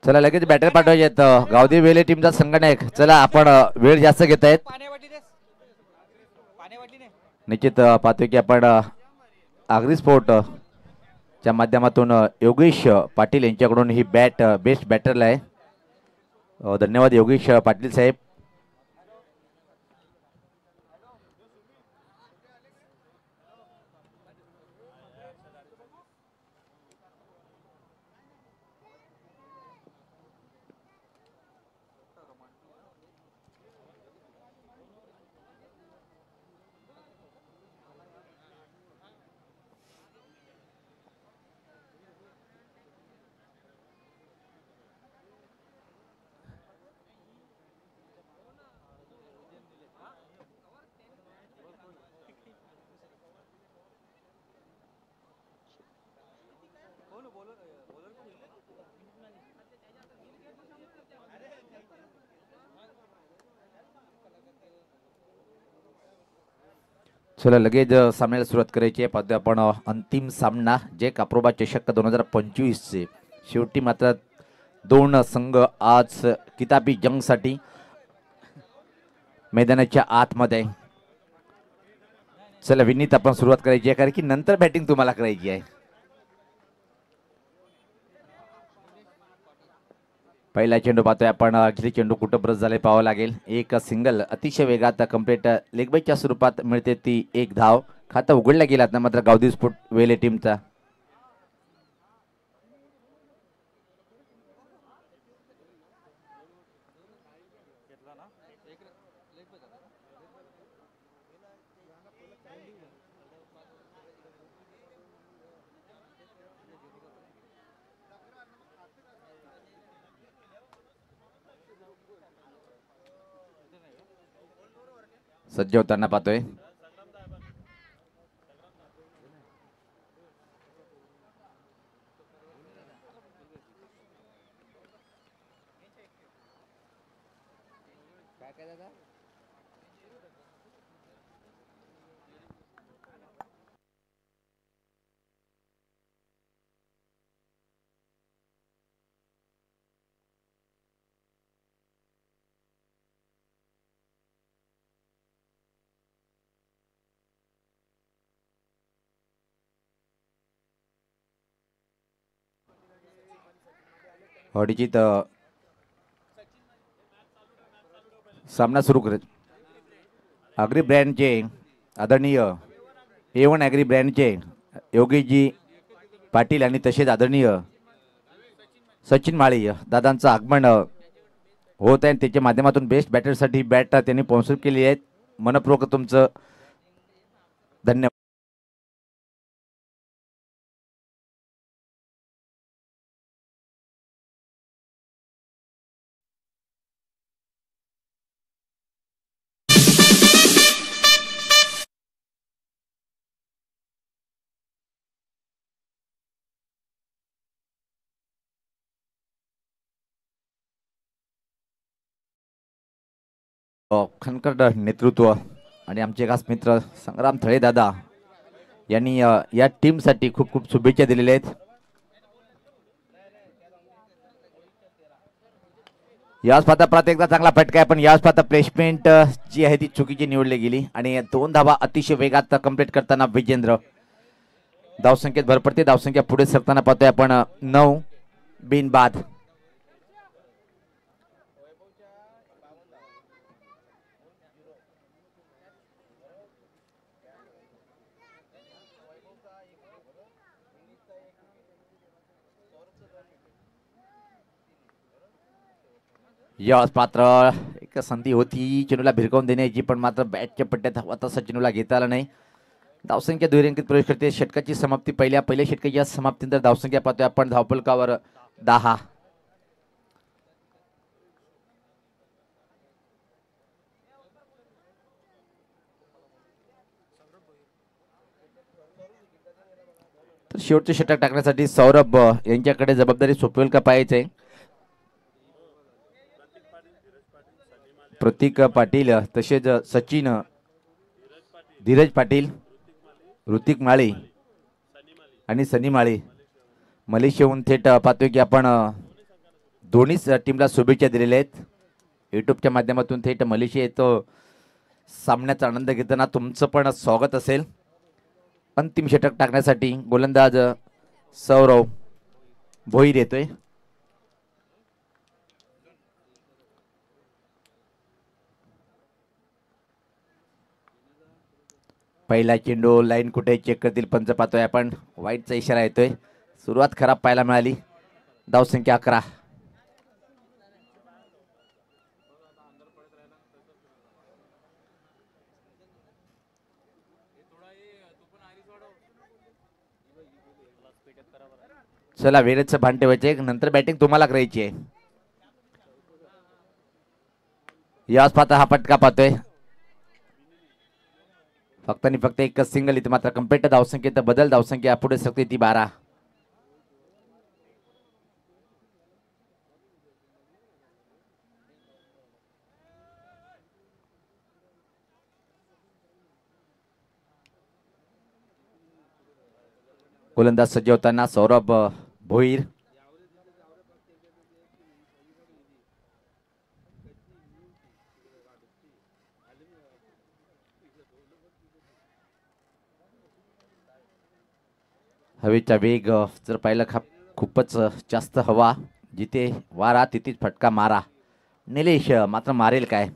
चला लगेच बॅटर पाठवायचे आहेत गावदेवी वेले टीमचा संघटक. चला आपण वेळ जास्त घेत आहेत निश्चित पाहतोय की आपण आगरी स्पोर्ट च्या माध्यमातून योगेश पाटील यांच्याकडून ही बॅट बेस्ट बॅटरला आहे. धन्यवाद योगेश पाटील साहेब. चला लगेच सामन्याला सुरुवात करायची आहे. पाहतोय आपण अंतिम सामना जे काप्रोबा चषक 2025 चे शेवटी मात्र दोन संघ आज किताबी जंगसाठी मैदानाच्या आतमध्ये. चला विनीत आपण सुरुवात करायची आहे कारण की नंतर बॅटिंग तुम्हाला करायची आहे. पहिला चेंडू पाहतोय आपण. अखिली चेंडू कुठं ब्रश झाले पाहावं लागेल. एक सिंगल अतिशय वेगात कंप्लीट लेगबाईच्या स्वरूपात मिळते ती एक धाव. खाता उघडला गेला ना मात्र गावदेवी स्पोर्ट वेले टीमचा. सज्ज होताना पाहतोय. अडीचित सामना सुरू करत. अग्री ब्रँडचे आदरणीय A1 ॲग्री ब्रँडचे योगेशजी पाटील आणि तसेच आदरणीय सचिन माळी दादांचं आगमन होत आहे. त्याच्या माध्यमातून बेस्ट बॅटरसाठी बॅट त्यांनी स्पॉन्सर केली आहेत. मनपूर्वक तुमचं धन्यवाद. खनकर नेतृत्व आणि आमचे खास मित्र संग्राम थळे दादा यांनी या टीमसाठी खूप खूप शुभेच्छा दिलेल्या आहेत. याच पाहता परत एकदा चांगला फटका आहे पण याच पाहता प्लेसमेंट जी आहे ती चुकीची निवडली गेली आणि दोन धावा अतिशय वेगात कंप्लीट करताना विजेंद्र. धावसंख्येत भर पडते. धावसंख्या पुढे सरताना पाहतोय आपण 9 बिनबाद. यश पात्र एक संधी होती चेंडूला भिरकावून देण्याची पण मात्र बॅटच्या पट्ट्यात हवा तसा चेंडूला घेता आला नाही. धावसंख्या दुहेरी प्रवेश करते. षटकाची समाप्ती पहिल्या षटकाच्या समाप्तीनंतर धावसंख्या पाहतोय आपण धावफलकावर 10. तर शेवटचे षटक टाकण्यासाठी सौरभ यांच्याकडे जबाबदारी सोपवेल का पाहायचंय. प्रतीक पाटील तसेच सचिन धीरज पाटील ऋतिक माळी आणि सनी माळी मलेशियाहून थेट पाहतोय की आपण दोन्हीच टीमला शुभेच्छा दिलेल्या आहेत. यूट्यूबच्या माध्यमातून थेट मलेशिया येतो सामन्याचा आनंद घेताना तुमचं पण स्वागत असेल. अंतिम षटक टाकण्यासाठी गोलंदाज सौरव भोईर येतोय. पहिला चेंडू लाईन कुठे चेक करतील पंच पाहतोय आपण. वाईटचा इशारा येतोय. सुरुवात खराब पाहायला मिळाली. धावसंख्या 11. चला वेळेचं भान ठेवायचे, नंतर बॅटिंग तुम्हाला करायची आहे. याच पाहता हा फटका पाहतोय. फक्त आणि फक्त एकच सिंगल इथे मात्र कम्प्लीट धावसंख्येत बदल. धावसंख्या पुढे सरकते ती 12. गोलंदाज सज्ज होताना सौरभ भोईर. हवेचा वेग जर पाहिलं खूपच जास्त हवा. जिथे वारा तिथेच फटका मारा. निलेश मात्र मारेल काय?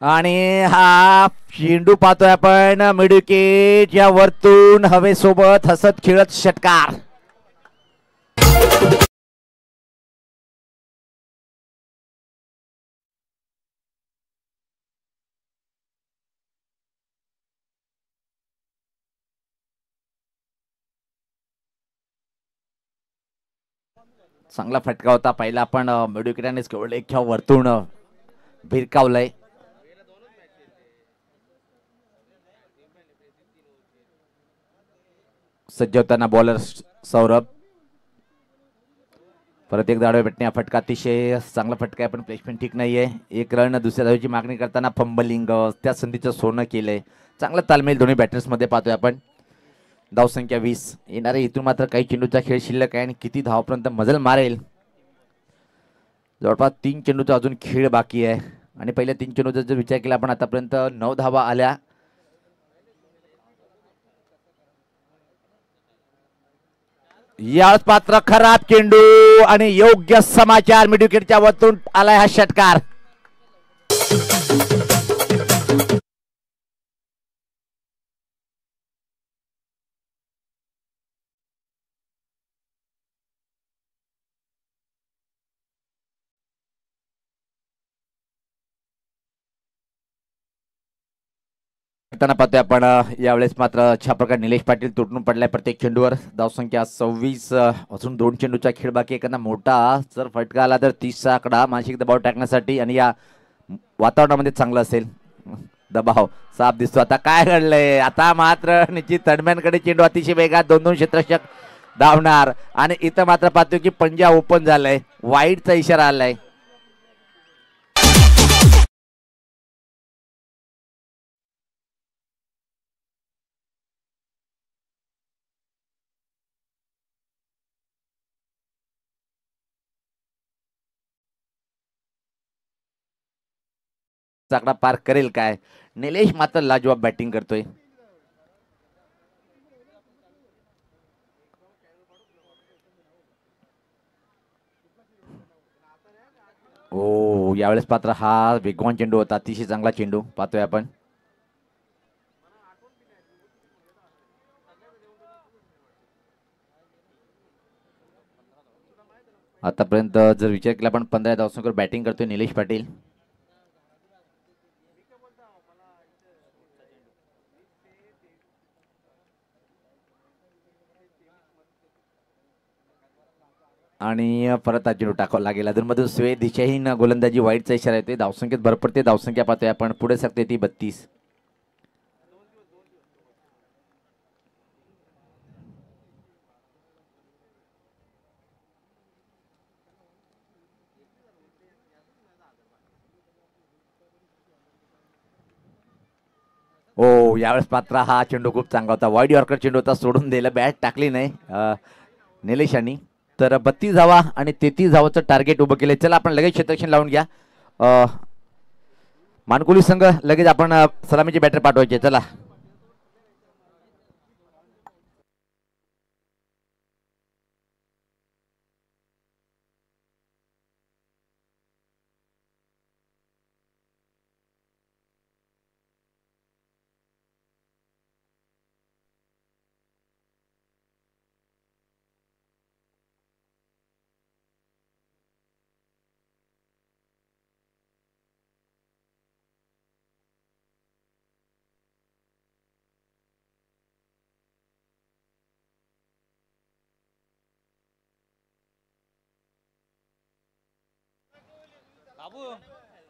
आणि हा चेंडू पाहतोय आपण मिडविकेटच्या वरतून हवेसोबत हसत खेळत षटकार. चांगला फटका होता पहिला, पण मिडविकेटानेच केवळ एक वरतून भिरकावलंय. सज्ज होताना बॉलर सौरभ. परत एक दाडवे भेटणे. फटका अतिशय चांगला फटका आहे, पण प्लेसमेंट ठीक नाहीये. एक रन दुसऱ्या धावेची मागणी करताना फंबलिंग, त्या संधीचं सोनं केलंय. चांगला तालमेल दोन्ही बॅटर्स मध्ये पाहतोय आपण. धावसंख्या 20. येणारे इथून मात्र काही चेंडूचा खेळ शिल्लक आहे आणि किती धावापर्यंत मजल मारेल. जवळपास 3 चेंडूचा अजून खेळ बाकी आहे आणि पहिल्या 3 चेंडूचा जर विचार केला आपण आतापर्यंत 9 धावा आल्या. याच पात्र खराब चेंडू आणि योग्य समाचार. मिडविकेटच्या वरतून आलाय हा षटकार. पाहतोय आपण यावेळेस मात्र अशा प्रकारे निलेश पाटील तुटून पडलाय प्रत्येक चेंडूवर. धावसंख्या 26 अजून 2 चेंडूचा खेळ बाकी. एखादा मोठा जर फटका आला तर 30चा आकडा मानसिक दबाव टाकण्यासाठी आणि या वातावरणामध्ये चांगलं असेल. दबाव साफ दिसतो. आता काय घडलंय? आता मात्र निश्चित तडम्यांकडे चेंडू अतिशय वेगात 2-2 क्षेत्ररक्षक धावणार आणि इथं मात्र पाहतोय की पंजा ओपन झालाय. वाईटचा इशारा आलाय. आकडा पार करेल काय? निलेश मात्र लाजवाब बॅटिंग करतोय. ओ यावेळेस पात्र हा वेगवान चेंडू होता. अतिशय चांगला चेंडू पाहतोय आपण. आतापर्यंत जर विचार केला आपण 15 धावसंख्येवर बॅटिंग करतोय निलेश पाटील. आणि परत चेंडू टाकावा लागेल. अधूनमधून स्वे दिशाहीन गोलंदाजी वाईटचा इशारा येतोय. धावसंख्येत भर पडते. धावसंख्या पाहतोय आपण पुढे सरकते ती 32. ओ यावेळेस मात्र हा चेंडू खूप चांगला होता. वाईड यॉर्कर चेंडू होता, सोडून द्यायला बॅट टाकली नाही निलेश यांनी. तर 32 धावा आणि 33 धावाचं टार्गेट उभं केलं. चला आपण लगेच क्षेत्ररक्षण लावून घ्या. मानकुली संघ लगेच आपण सलामीचे बॅटर पाठवायचे. चला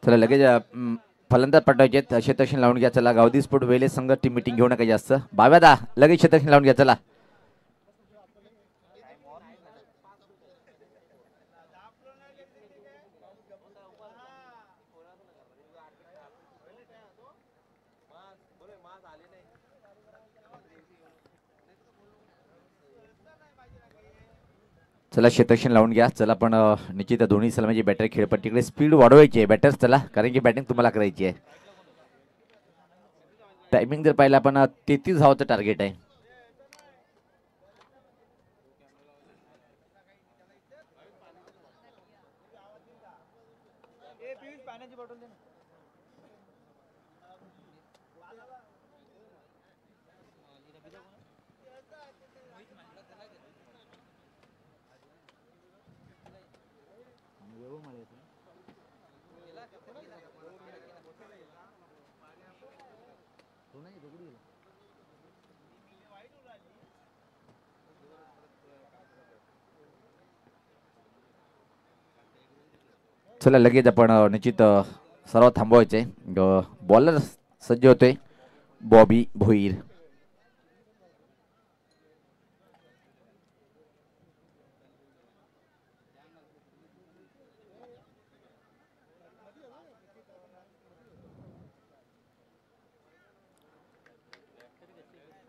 चला लगेच फलंदाज पाठवायचे. क्षेत्ररक्षण लावून घ्या. चला गावदी स्पोर्ट वेले संघ टीम मिटिंग घेऊ नका जास्त. 22 लगेच क्षेत्ररक्षण लावून घ्या. चला चला क्षेत्ररक्षण लावून घ्या. चला पण निश्चित दोन्ही सलामीचे बॅटर खेळपट्टीकडे स्पीड वाढवायची आहे बॅटर्स. चला कारण की बॅटिंग तुम्हाला करायची आहे. टायमिंग जर पाहिलं आपण 33 धावाचं टार्गेट आहे. चला लगेच आपण निश्चित सर्व थांबवायचे. बॉलर सज्ज होते बॉबी भोईर.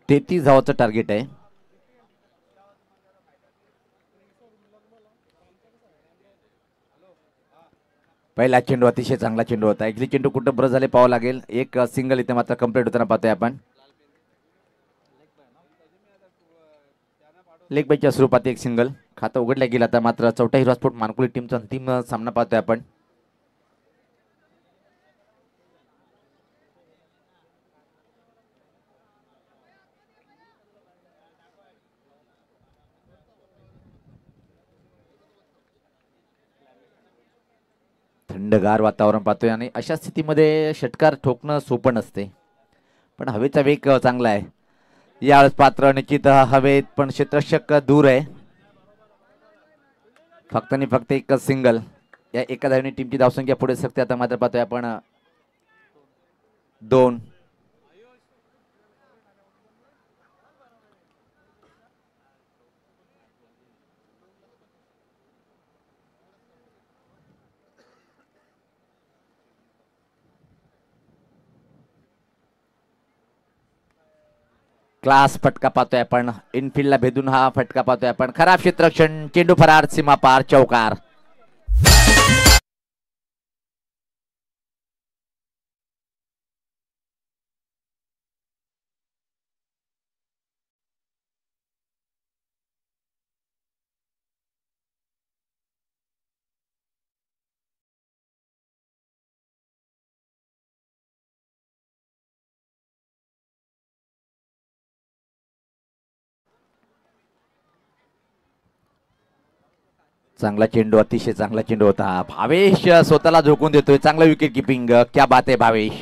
तेहतीस धावाचं टार्गेट आहे. पहिला चेंडू अतिशय चांगला चेंडू होता. एकली चेंडू कुठं ब्रश झाले पाहावं लागेल. एक सिंगल इथे मात्र कंप्लीट होताना पाहतोय आपण. लेग बायच्या स्वरूपात एक सिंगल खातं उघडल्या गेला. आता मात्र चौथा हिरो स्पोर्ट मानकुली टीमचा अंतिम सामना पाहतोय आपण. थंडगार वातावरण पाहतोय आणि अशा स्थितीमध्ये षटकार ठोकणं सोपं नसते. पण हवेचा वेग चांगला आहे. यावेळेस पात्र निश्चित हवेत पण क्षेत्ररक्षक दूर आहे. फक्त आणि फक्त एक सिंगल. या एका धावेने टीमची धावसंख्या पुढे सकते. आता मात्र पाहतोय आपण 2. क्लास फटका पाहतोय आपण. इनफिल्डला भेदून हा फटका पाहतोय आपण. खराब क्षेत्ररक्षण. चेंडू फरार. सीमा पार. चौकार. चांगला चेंडू. अतिशय चांगला चेंडू होता. भावेश स्वतःला झोकून देतोय. चांगलं विकेट किपिंग. क्या बात आहे भावेश.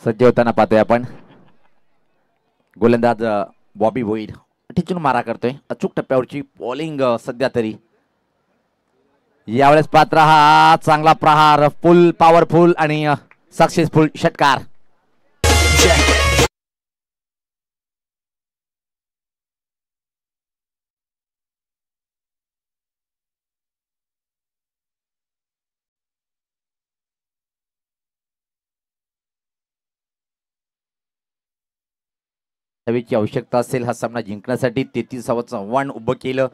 सज्ज होताना पाहतोय आपण. गोलंदाज बॉबी भोईर टिचून मारा करतोय. अचूक टप्प्यावरची बॉलिंग सध्या तरी. यावेळेस पात्र हा चांगला प्रहार. फुल पॉवरफुल आणि सक्सेसफुल षटकार. धावेची आवश्यकता असेल हा सामना जिंकण्यासाठी. 33 आव्हान उभं केलं.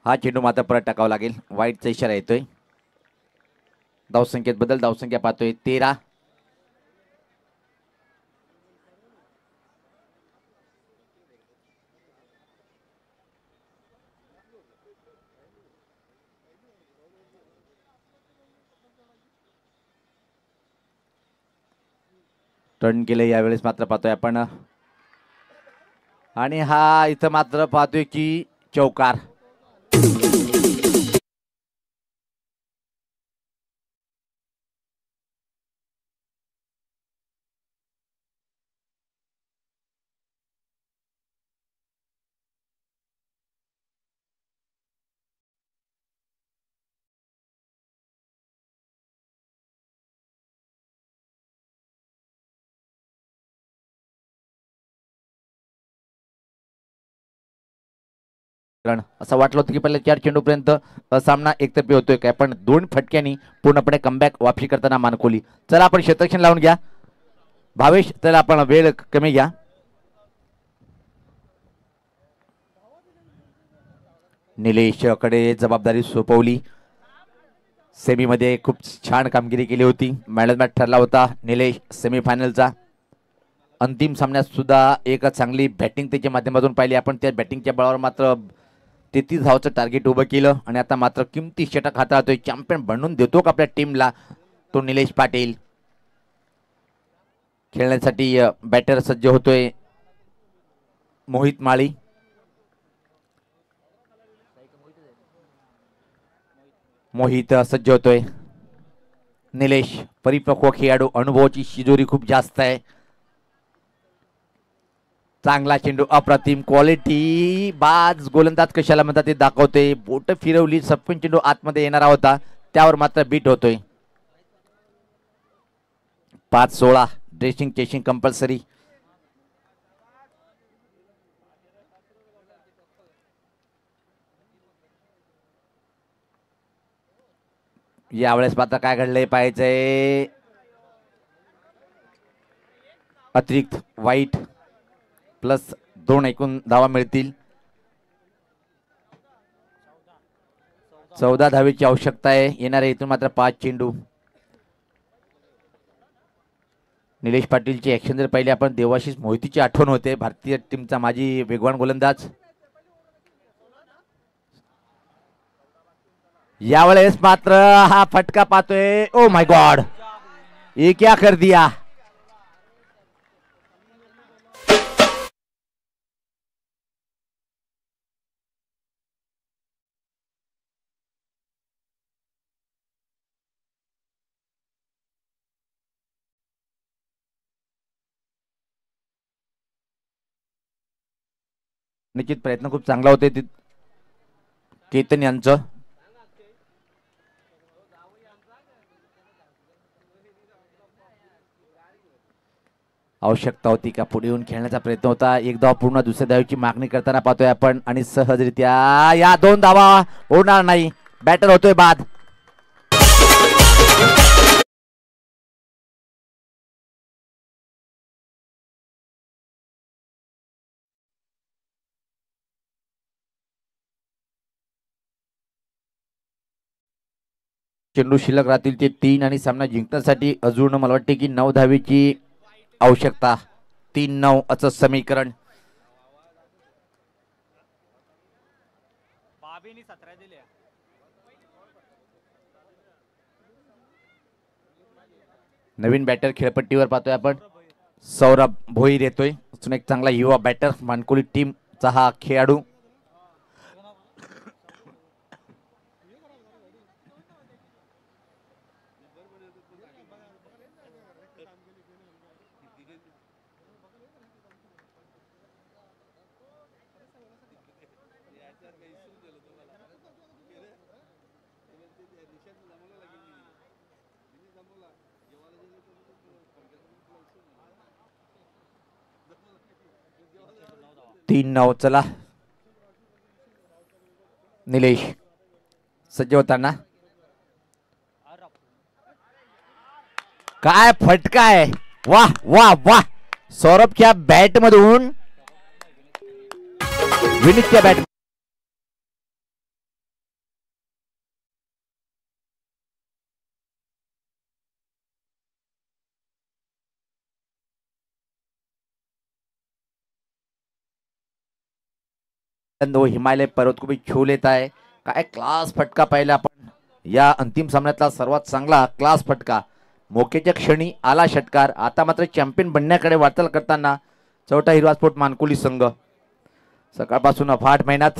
हा चेंडू मात्र परत टाकावा लागेल. वाईटचा इशारा येतोय. धावसंख्येत बदल. धावसंख्या पाहतोय 13. टर्न केलं यावेळेस मात्र पाहतोय आपण. आणि हा इथं मात्र पाहतोय की चौकार. असं वाटलं होतं की पहिल्या 4 चेंडूपर्यंत सामना एकतर्फी होतोय काय, पण 2 फटक्यांनी पूर्णपणे कमबॅक वापसी करताना मानकोली. चला आपण क्षेत्ररक्षण लावून घ्या भावेश. चला आपण वेळ कमी घ्या. निलेशकडे जबाबदारी सोपवली. सेमीमध्ये खूप छान कामगिरी केली होती. मॅन ऑफ मॅच ठरला होता निलेश सेमीफायनलचा. अंतिम सामन्यात सुद्धा एक चांगली बॅटिंग त्याच्या माध्यमातून पाहिली आपण. त्या बॅटिंगच्या बळावर मात्र 33 धावाचं टार्गेट उभं केलं आणि आता मात्र किमती षटक हाताळतोय. चॅम्पियन बनवून देतो का आपल्या टीमला तो निलेश पाटील. खेळण्यासाठी बॅटर सज्ज होतोय मोहित माळी. मोहित सज्ज होतोय. निलेश परिपक्व खेळाडू, अनुभवाची शिजोरी खूप जास्त आहे. चांगला चेंडू, अप्रतिम क्वालिटी. बाज गोलंदाज कशाला म्हणतात ते दाखवते. बोट फिरवली, सपकन चेंडू आतमध्ये येणारा होता, त्यावर मात्र बीट होतोय. 5-16 ड्रेसिंग चेसिंग कंपल्सरी. यावेळेस मात्र काय घडलंय पाहायचंय. अतिरिक्त वाईट प्लस 2 एकूण धावा मिळतील. 14 धावेची आवश्यकता आहे. येणाऱ्या इथून मात्र 5 चेंडू. निलेश पाटीलची ऍक्शन जर पाहिली आपण, देवाशीष मोहितीची आठवण होते. भारतीय टीमचा माजी वेगवान गोलंदाज. यावेळेस मात्र हा फटका पाहतोय. ओ माय गॉड, ये क्या कर दिया. निश्चित प्रयत्न खूप चांगला होते केतन यांचं. आवश्यकता होती का पुढे येऊन खेळण्याचा प्रयत्न होता. एक धाव पूर्ण दुसऱ्या धावेची मागणी करताना पाहतोय आपण आणि सहजरित्या या 2 धावा होणार नाही. बॅटर होतोय बाद. चेंडू शिल्लक राहतील ते 3 आणि सामना जिंकण्यासाठी अजून मला वाटते की 9 धावेची आवश्यकता. 3-9 असं समीकरण. नवीन बॅटर खेळपट्टीवर पाहतोय आपण. सौरभ भोईर येतोय. अजून एक चांगला युवा बॅटर मानकोली टीमचा हा खेळाडू. तीन 9. चला निलेश सज्ज होताना. काय फटका आहे. वाह वाह वाह, सौरभच्या बॅट मधून विनीतच्या बॅट हिमालय पर्वतकुबी छू लेत आहे. काय क्लास फटका पाहिला आपण या अंतिम सामन्यातला सर्वात चांगला क्लास फटका. मोक्याच्या क्षणी आला षटकार. आता मात्र चॅम्पियन बनण्याकडे वाटचाल करताना चौथा हिरवा स्पोर्ट मानकुली संघ. सकाळपासून अफाट मेहनत.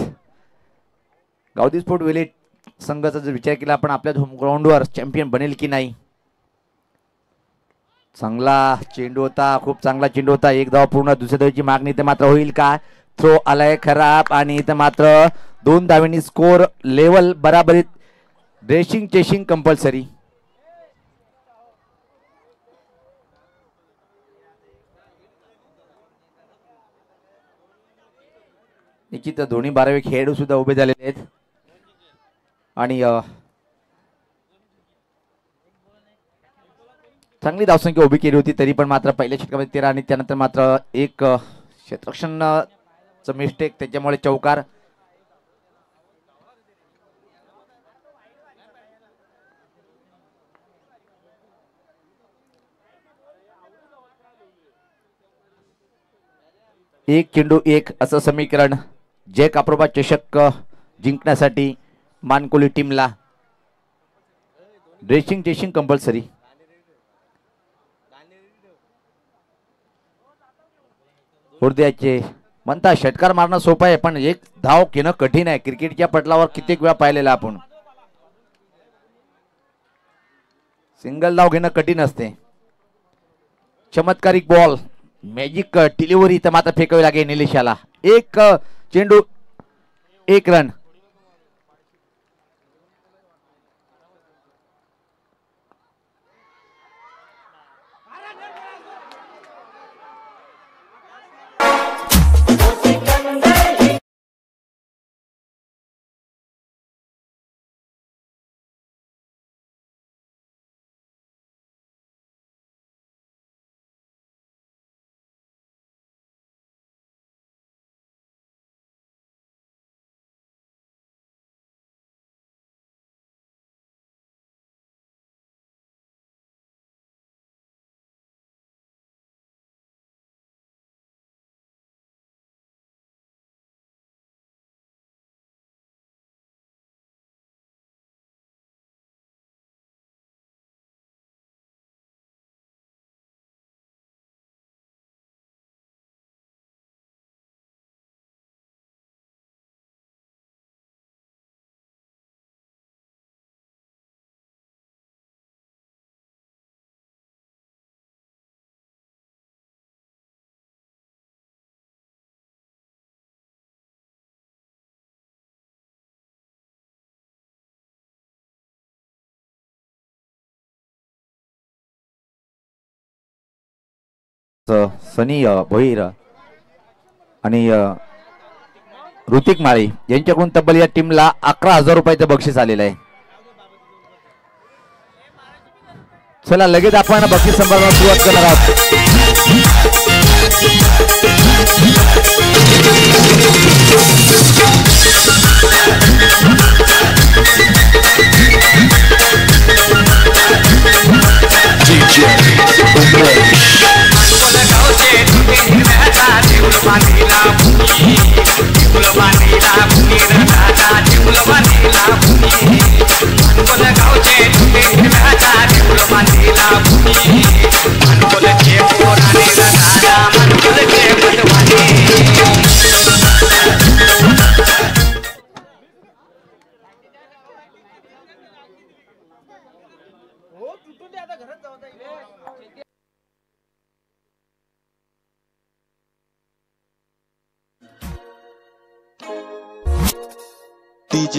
गावदी स्पोर्ट वेले संघाचा जर विचार केला आपण आपल्या होम ग्राउंडवर चॅम्पियन बनेल की नाही. चांगला चेंडू होता, खूप चांगला चेंडू होता. एक धाव पूर्ण. दुसऱ्या धावेची मागणी ते मात्र होईल का. थ्रो आलाय खराब आणि इथं मात्र 2 धावांनी स्कोर लेवल बराबरीत. Dressing chasing compulsory. निश्चित दोन्ही 12वे खेळाडू सुद्धा उभे झालेले आहेत आणि चांगली धावसंख्या उभी केली होती. तरी पण मात्र पहिल्या षटकामध्ये 13 आणि त्यानंतर मात्र एक क्षेत्ररक्षणचं मिस्टेक, त्याच्यामुळे चौकार. एक चेंडू एक असं समीकरण जय काप्रोबा चषक जिंकण्यासाठी मानकोली टीमला. Dressing chasing compulsory. हृदयाचे म्हणता षटकार मारणं सोपं आहे पण एक धाव घेणं कठीण आहे. क्रिकेटच्या पटलावर कित्येक वेळा पाहिलेला आपण. सिंगल धाव घेणं कठीण असते. चमत्कारिक बॉल, मॅजिक डिलिव्हरी तर मात्र फेकावी लागेल निलेशाला. एक चेंडू एक रन. सनी भोईर आणि ऋतिक माळी यांच्याकडून तब्बल या टीमला 11,000 रुपयाचं बक्षीस आलेलं आहे. चला लगेच आपण बक्षीस समारंभाला सुरुवात करणार आहोत. DJ